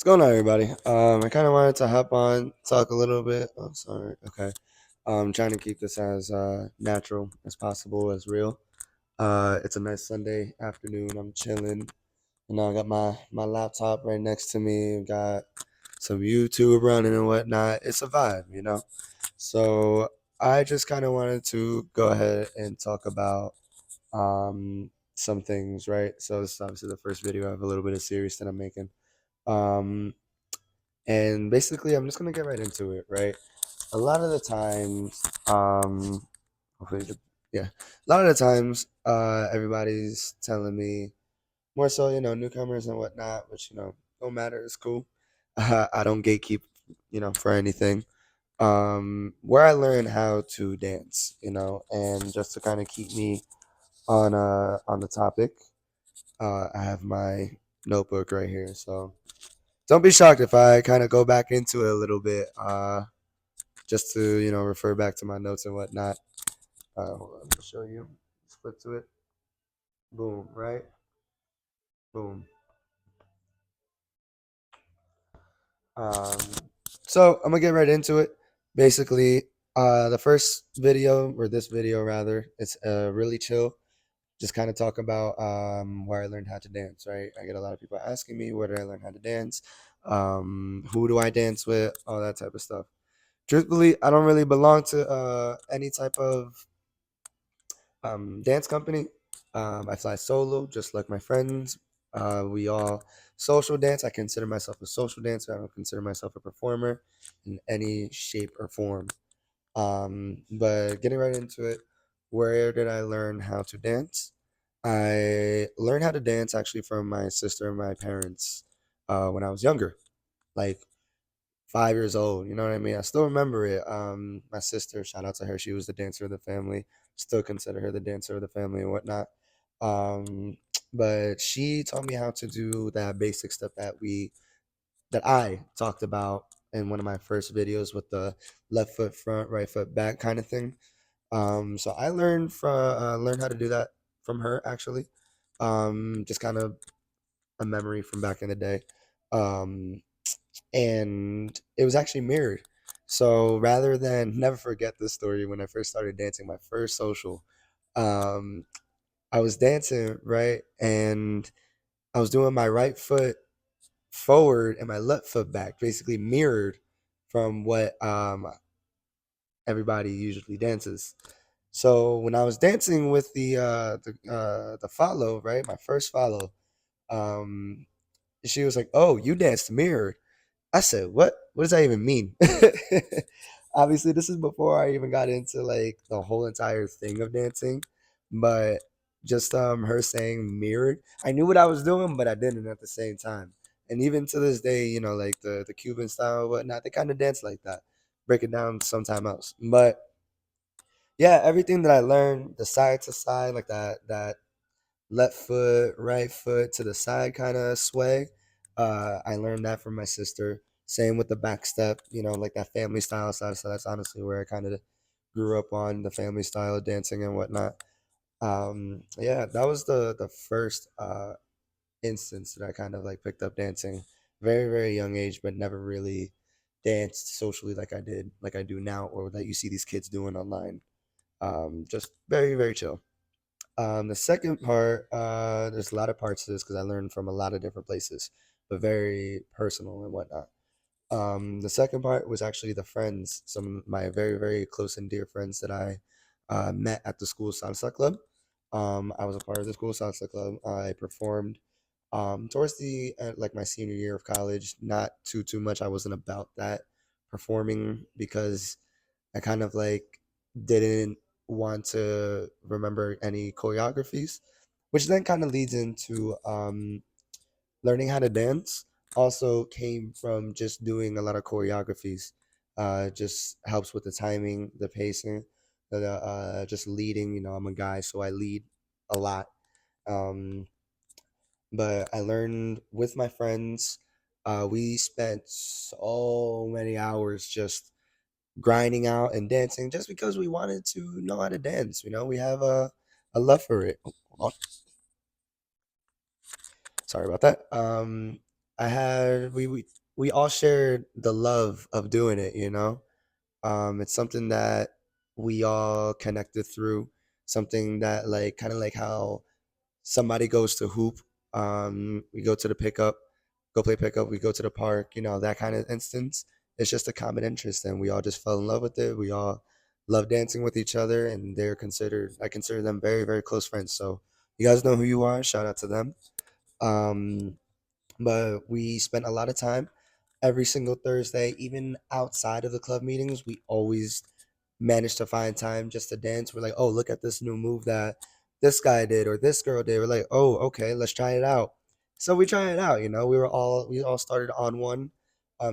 What's going on, everybody? I kind of wanted to hop on, talk a little bit. Oh, sorry. Okay. Trying to keep this as natural as possible, as real. It's a nice Sunday afternoon. I'm chilling. I got my laptop right next to me. Got some YouTube running and whatnot. It's a vibe. So I just kind of wanted to go ahead and talk about some things, right? So this is obviously the first video. I have a little bit of series that I'm making. Um, and basically, I'm just gonna get right into it, right? A lot of the times, hopefully, yeah, a lot of the times, everybody's telling me more so, newcomers and whatnot, which don't matter. It's cool. I don't gatekeep, for anything. Where I learned how to dance, and just to kind of keep me on the topic, I have my notebook right here, so don't be shocked if I kind of go back into it a little bit, just to refer back to my notes and whatnot. Hold on, I'll show you. Flip to it. Boom. Right. Boom. Um, so I'm gonna get right into it. Basically, the first video or this video rather, it's really chill. Just kind of talk about where I learned how to dance. Right. I get a lot of people asking me where did I learn how to dance, who do I dance with, all that type of stuff. Truthfully, I don't really belong to any type of dance company. I fly solo, just like my friends. We all social dance. I consider myself a social dancer. I don't consider myself a performer in any shape or form. But getting right into it, where did I learn how to dance? I learned how to dance actually from my sister and my parents when I was younger, like 5 years old. You know what I mean? I still remember it. My sister, shout out to her, she was the dancer of the family. Still consider her the dancer of the family and whatnot. Um, but she taught me how to do that basic stuff that I talked about in one of my first videos with the left foot front, right foot back kind of thing. So I learned how to do that from her actually. Just kind of a memory from back in the day. Um, and it was actually mirrored. So rather than never forget this story when I first started dancing, my first social, um, I was dancing right, and I was doing my right foot forward and my left foot back, basically mirrored from what everybody usually dances. So when I was dancing with the follow, right, my first follow, um, she was like, "Oh, you danced mirrored." I said, "What? What does that even mean?" Obviously, this is before I even got into like the whole entire thing of dancing, but just her saying mirrored, I knew what I was doing, but I didn't at the same time. And even to this day, like the Cuban style and whatnot, they kind of dance like that. Break it down sometime else. But yeah, everything that I learned, the side to side, like that left foot, right foot to the side kind of sway. I learned that from my sister. Same with the back step, like that family style side. So that's honestly where I kind of grew up on the family style of dancing and whatnot. Yeah, that was the first instance that I kind of like picked up dancing. Very, very young age, but never really danced socially like I do now, or that you see these kids doing online. Just very, very chill. The second part, there's a lot of parts to this because I learned from a lot of different places, but very personal and whatnot. The second part was actually the friends, some of my very, very close and dear friends that I met at the school salsa club. I was a part of the school salsa club. I performed towards the like my senior year of college. Not too much. I wasn't about that performing because I kind of like didn't want to remember any choreographies, which then kind of leads into learning how to dance. Also came from just doing a lot of choreographies. Just helps with the timing, the pacing, just leading. I'm a guy, so I lead a lot. Um, but I learned with my friends. We spent so many hours just grinding out and dancing just because we wanted to know how to dance. We have a love for it. Oh, hold on. Sorry about that. I had we all shared the love of doing it, you know. It's something that we all connected through, something that like kind of like how somebody goes to hoop, we go to the pickup, go play pickup, we go to the park, you know, that kind of instance. It's just a common interest, and we all just fell in love with it. We all love dancing with each other, and I consider them very, very close friends. So you guys know who you are. Shout out to them. Um, but we spent a lot of time every single Thursday, even outside of the club meetings. We always managed to find time just to dance. We're like, oh, look at this new move that this guy did or this girl did. We're like, oh, okay, let's try it out. So we try it out. You know, we all started on one,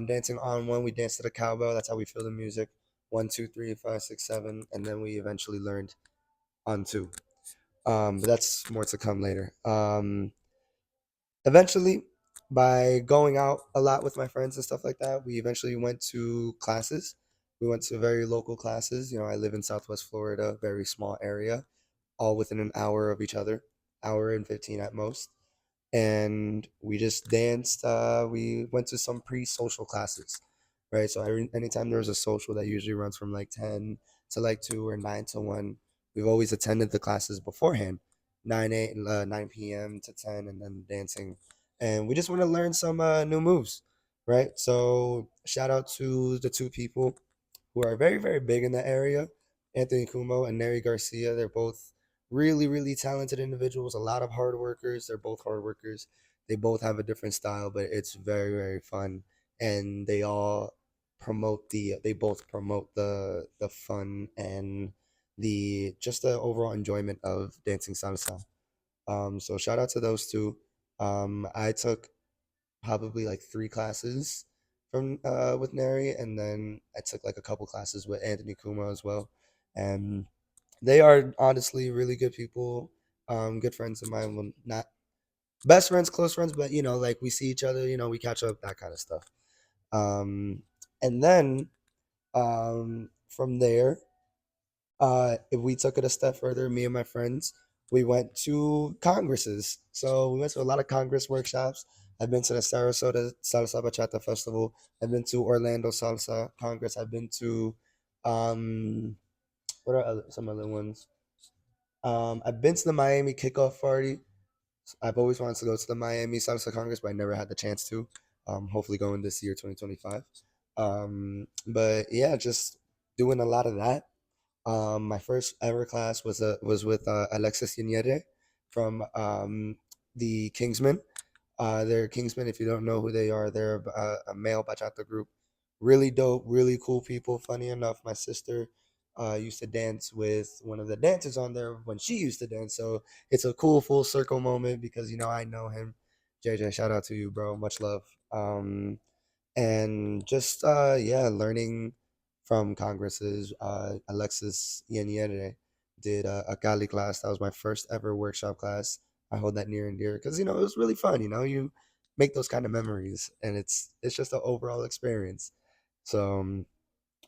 dancing on one. We danced to the cowbell. That's how we feel the music. One, two, three, five, six, seven, and then we eventually learned on two. But that's more to come later. Eventually, by going out a lot with my friends and stuff like that, we eventually went to classes. We went to very local classes. You know, I live in Southwest Florida, very small area, all within an hour of each other, hour and 15 at most. And we just danced. We went to some pre-social classes, right? So anytime there's a social that usually runs from like 10 to like 2 or 9 to 1, we've always attended the classes beforehand, 9 p.m. to 10, and then dancing. And we just want to learn some new moves, right? So shout out to the two people who are very, very big in the area, Anthony Kumo and Neri Garcia. They're both really, really talented individuals, a lot of hard workers. They're both hard workers. They both have a different style, but it's very, very fun. And they both promote the fun and the just the overall enjoyment of dancing salsa. So shout out to those two. I took probably like 3 classes from with Neri, and then I took like a couple classes with Anthony Kuma as well. And they are honestly really good people, good friends of mine. Well, not best friends, close friends, but you know, like we see each other, you know, we catch up, that kind of stuff. And then from there, if we took it a step further, me and my friends, we went to congresses. So we went to a lot of congress workshops. I've been to the Sarasota Salsa Bachata Festival. I've been to Orlando Salsa Congress. I've been to, um, what are some other ones? I've been to the Miami Kickoff Party. I've always wanted to go to the Miami Salsa Congress, but I never had the chance to. Hopefully going this year, 2025. But yeah, just doing a lot of that. My first ever class was with Alexis Yniere from the Kingsmen. They're Kingsmen. If you don't know who they are, they're a male bachata group. Really dope, really cool people. Funny enough, my sister used to dance with one of the dancers on there when she used to dance. So it's a cool full circle moment because you know I know him. JJ, shout out to you, bro. Much love. And just yeah, learning from congresses. Alexis Yeniere did a Cali class. That was my first ever workshop class. I hold that near and dear because you know it was really fun. You know, you make those kind of memories, and it's just an overall experience. So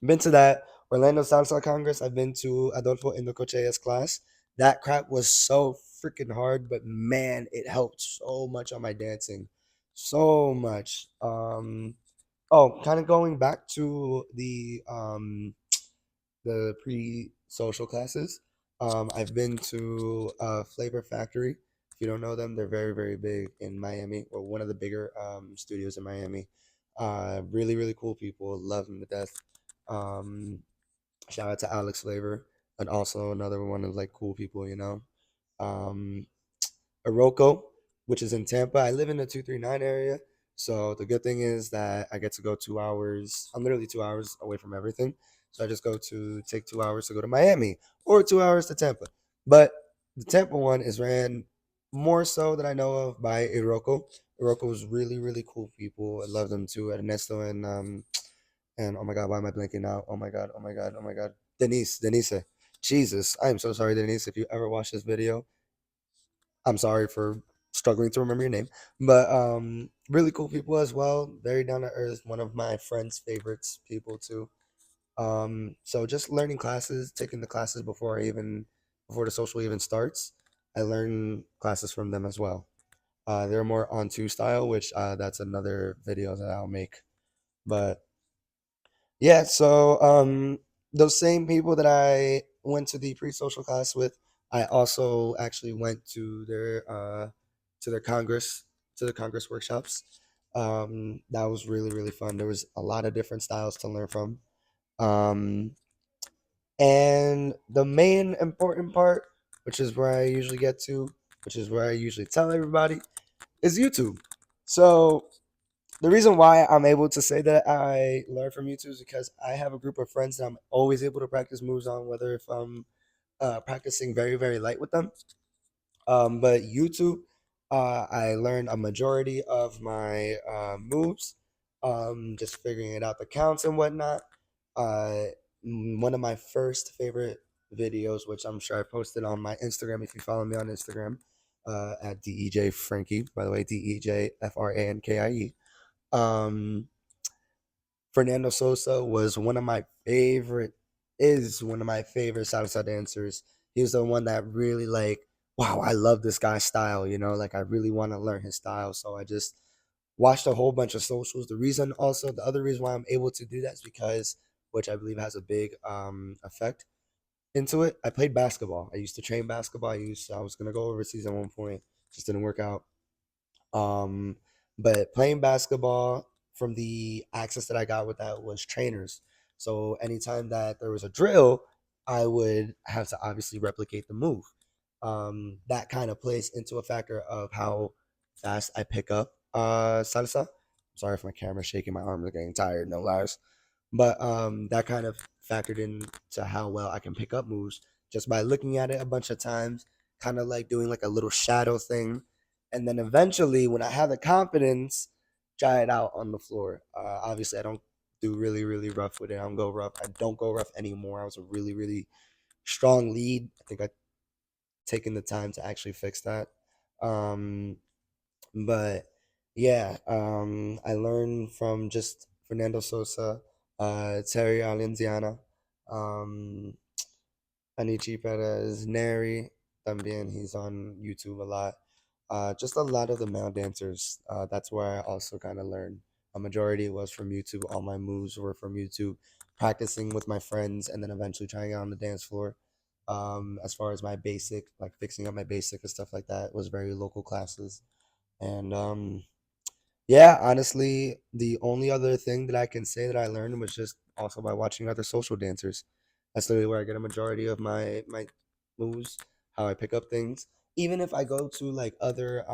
been to that Orlando Salsa Congress. I've been to Adolfo Indocochea's class. That crap was so freaking hard, but man, it helped so much on my dancing, so much. Oh, kind of going back to the pre-social classes. I've been to Flavor Factory. If you don't know them, they're very, very big in Miami, or one of the bigger studios in Miami. Really, really cool people. Love them to death. Um, Shout out to Alex Flavor, and also another one of like cool people, you know. Um, Iroko, which is in Tampa. I live in the 239 area. So the good thing is that I get to go 2 hours. I'm literally 2 hours away from everything. So I just take 2 hours to go to Miami or 2 hours to Tampa. But the Tampa one is ran more so that I know of by Iroko. Iroko is really, really cool people. I love them too. Ernesto and oh my god, why am I blanking out? Oh my god, oh my god, oh my god. Denise. Jesus, I am so sorry, Denise. If you ever watch this video, I'm sorry for struggling to remember your name, but really cool people as well. Very down to earth. One of my friends' favorites people too. So just learning classes, taking the classes before the social even starts. I learn classes from them as well. They're more on two style, which that's another video that I'll make. But yeah, so those same people that I went to the pre-social class with, I also actually went to their congress to the congress workshops. That was really really fun. There was a lot of different styles to learn from. Um, and the main important part, which is where I usually get to, which is where I usually tell everybody, is YouTube. So the reason why I'm able to say that I learn from YouTube is because I have a group of friends that I'm always able to practice moves on, whether if I'm practicing very, very light with them. But YouTube, I learned a majority of my moves, just figuring it out, the counts and whatnot. Uh, One of my first favorite videos, which I'm sure I posted on my Instagram if you follow me on Instagram, at DEJ Frankie, by the way, DEJFRANKIE. Um, Fernando Sosa was one of my favorite, is one of my favorite salsa dancers. He was the one that really like, wow, I love this guy's style, like I really want to learn his style. So I just watched a whole bunch of socials. The other reason why I'm able to do that is because, which I believe has a big effect into it. I played basketball. I used to train basketball. I was gonna go overseas at one point, just didn't work out. Um, but playing basketball, from the access that I got with that, was trainers. So anytime that there was a drill, I would have to obviously replicate the move. That kind of plays into a factor of how fast I pick up salsa. Sorry if my camera's shaking, my arms are getting tired, no lies. But that kind of factored into how well I can pick up moves just by looking at it a bunch of times, kind of like doing like a little shadow thing, and then eventually, when I have the confidence, try it out on the floor. Obviously, I don't do really really rough with it. I don't go rough. I don't go rough anymore. I was a really really strong lead. I think I taken the time to actually fix that. Um, but yeah, I learned from just Fernando Sosa, Terry Alenziana, um, Anichi Perez, Neri, también, he's on YouTube a lot. Just a lot of the male dancers. That's where I also kind of learned. A majority was from YouTube. All my moves were from YouTube, practicing with my friends, and then eventually trying out on the dance floor. As far as my basic, like fixing up my basic and stuff like that, was very local classes. And yeah, honestly, the only other thing that I can say that I learned was just also by watching other social dancers. That's literally where I get a majority of my moves, how I pick up things. Even if I go to like other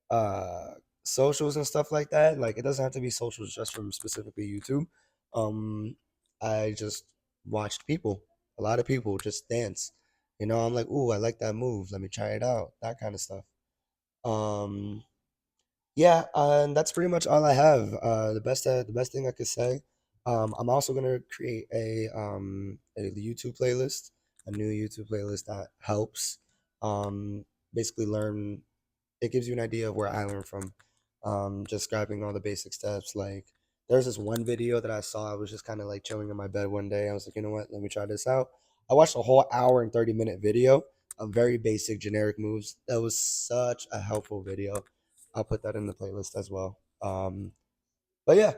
uh socials and stuff like that, like it doesn't have to be socials just from specifically YouTube. Um I just watched people, a lot of people just dance. I'm like, "Ooh, I like that move. Let me try it out." That kind of stuff. Um yeah, and that's pretty much all I have. The best thing I could say. I'm also gonna create a YouTube playlist, a new YouTube playlist that helps basically learn. It gives you an idea of where I learned from. Just grabbing all the basic steps. Like there's this one video that I saw. I was just kind of like chilling in my bed one day. I was like, you know what? Let me try this out. I watched a whole hour and 30-minute video of very basic generic moves. That was such a helpful video. I'll put that in the playlist as well. But yeah,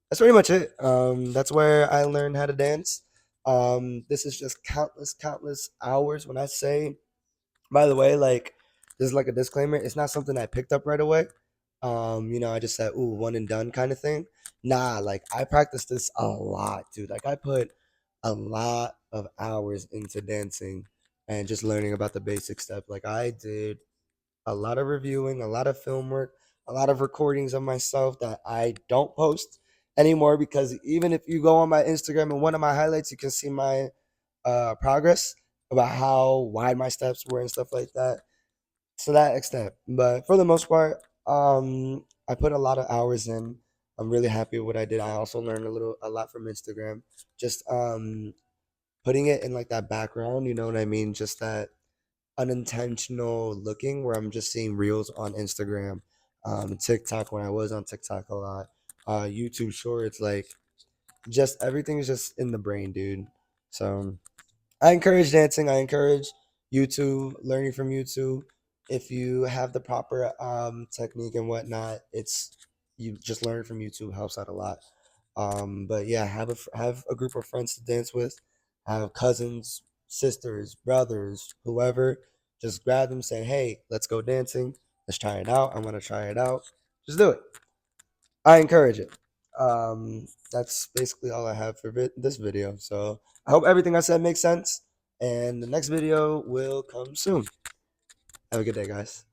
that's pretty much it. That's where I learned how to dance. This is just countless, countless hours. When I say, by the way, like this is like a disclaimer. It's not something I picked up right away. I just said, "Ooh, one and done" kind of thing. Nah, like I practiced this a lot, dude. Like I put a lot of hours into dancing and just learning about the basic stuff. Like I did a lot of reviewing, a lot of film work, a lot of recordings of myself that I don't post anymore, because even if you go on my Instagram and one of my highlights, you can see my progress about how wide my steps were and stuff like that, to that extent. But for the most part, I put a lot of hours in. I'm really happy with what I did. I also learned a lot from Instagram. Just putting it in like that background, you know what I mean? Just that unintentional looking where I'm just seeing reels on Instagram, TikTok when I was on TikTok a lot, YouTube Shorts, like just everything is just in the brain, dude. So I encourage dancing. I encourage YouTube, learning from YouTube. If you have the proper technique and whatnot, it's you just learn from YouTube helps out a lot. But yeah, have a group of friends to dance with, have cousins, sisters, brothers, whoever. Just grab them, say, "Hey, let's go dancing. Let's try it out. I want to try it out. Just do it." I encourage it. That's basically all I have for this video. So I hope everything I said makes sense, and the next video will come soon. Have a good day, guys.